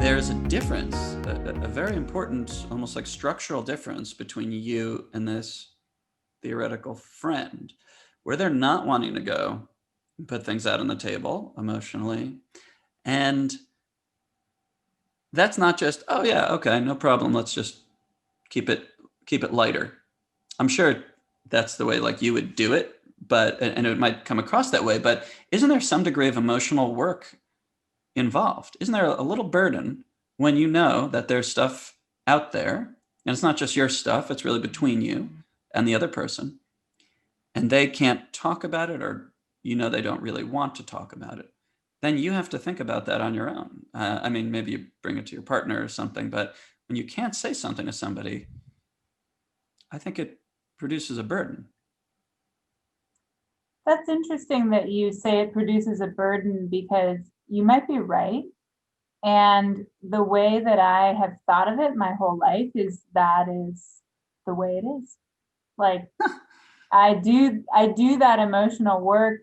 there's a difference, a very important, almost like structural difference between you and this theoretical friend, where they're not wanting to go and put things out on the table emotionally. And that's not just, oh yeah, okay, no problem. Let's just keep it lighter. I'm sure that's the way like you would do it, but and it might come across that way, but isn't there some degree of emotional work involved? Isn't there a little burden when you know that there's stuff out there and it's not just your stuff, it's really between you and the other person, and they can't talk about it, or they don't really want to talk about it? Then you have to think about that on your own. I mean, maybe you bring it to your partner or something, but when you can't say something to somebody, I think it produces a burden. That's interesting that you say it produces a burden because you might be right. And the way that I have thought of it my whole life is that is the way it is. Like I do that emotional work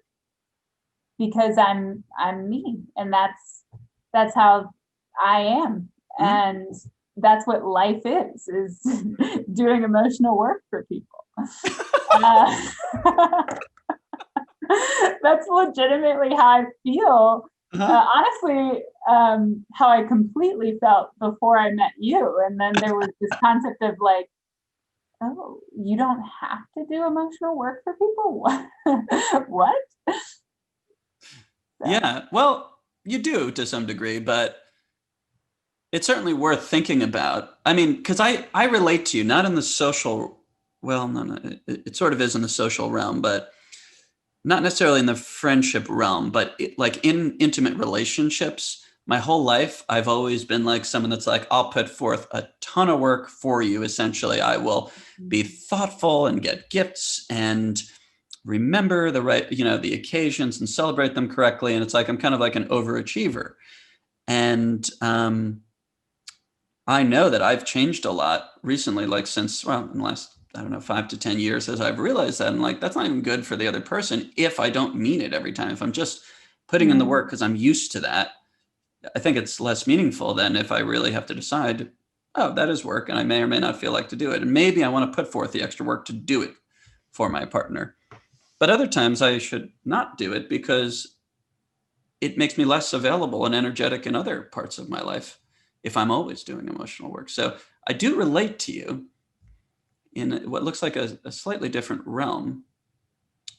because I'm me, and that's how I am. Mhm. And that's what life is doing emotional work for people. Uh, That's legitimately how I feel. Uh-huh. Honestly, how I completely felt before I met you. And then there was this concept of like, oh, you don't have to do emotional work for people? What? What? So, Yeah, well, you do to some degree, but it's certainly worth thinking about. I mean, because I relate to you, not in the social, well, no, no, it sort of is in the social realm, but not necessarily in the friendship realm, but like in intimate relationships. My whole life, I've always been like someone that's like, I'll put forth a ton of work for you. Essentially, I will be thoughtful and get gifts and remember the right, the occasions and celebrate them correctly. And it's like I'm kind of like an overachiever. And I know that I've changed a lot recently, like since, well, in the last, I don't know, 5 to 10 years, as I've realized that. And like, that's not even good for the other person if I don't mean it every time. If I'm just putting in the work mm, because I'm used to that, I think it's less meaningful than if I really have to decide, oh, that is work and I may or may not feel like to do it. And maybe I want to put forth the extra work to do it for my partner. But other times I should not do it because it makes me less available and energetic in other parts of my life if I'm always doing emotional work. So I do relate to you in what looks like a slightly different realm,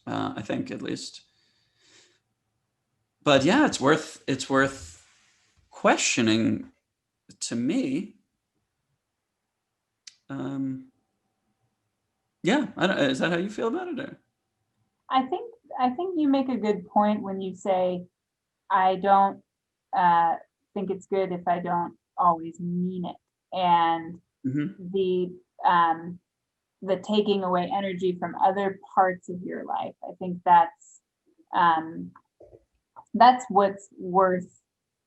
I think at least. But yeah, it's worth questioning to me. Um, yeah, is that how you feel about it? Or? I think I think you make a good point when you say I don't uh, think it's good if I don't always mean it. And Mm-hmm. the um, the taking away energy from other parts of your life. I think um, that's what's worth,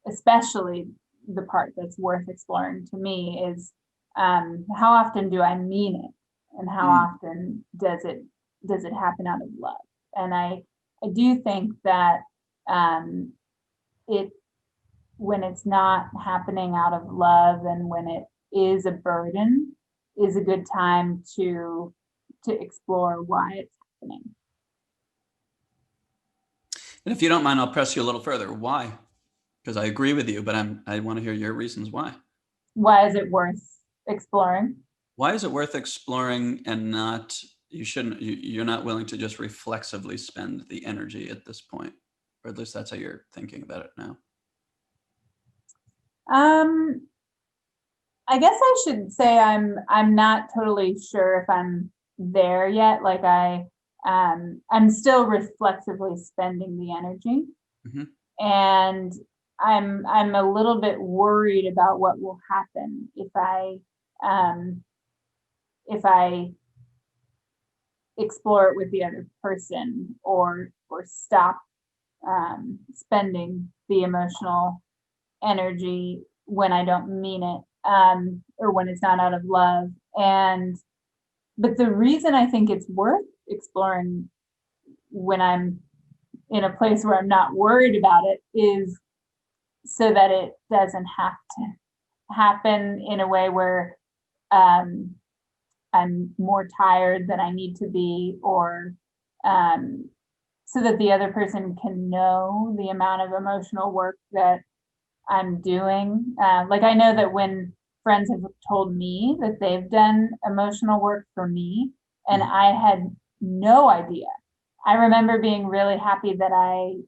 especially the part that's worth exploring to me is how often do I mean it, and how Mm. often does it happen out of love? And I do think that um, it when it's not happening out of love and when it is a burden is a good time to explore why it's happening. And if you don't mind, I'll press you a little further. Why? Because I agree with you, but I want to hear your reasons why. Why is it worth exploring? Why is it worth exploring and not, you're not willing to just reflexively spend the energy at this point? Or at least that's how you're thinking about it now. Um, I guess I should say I'm not totally sure if I'm there yet. Like I'm still reflexively spending the energy, Hmm. and I'm a little bit worried about what will happen um if I explore it with the other person or stop spending the emotional energy when I don't mean it, or when it's not out of love. And but the reason I think it's worth exploring when I'm in a place where I'm not worried about it is so that it doesn't have to. happen in a way where I'm more tired than I need to be, or so that the other person can know the amount of emotional work that I'm doing. Like I know that when friends have told me that they've done emotional work for me, and I had no idea. I remember being really happy that I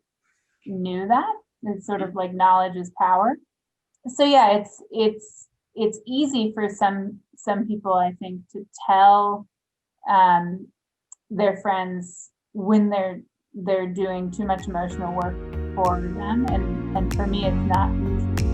knew that. It's sort of like knowledge is power. So yeah, it's easy for some people, I think, to tell their friends when they're doing too much emotional work for them, and for me it's not easy.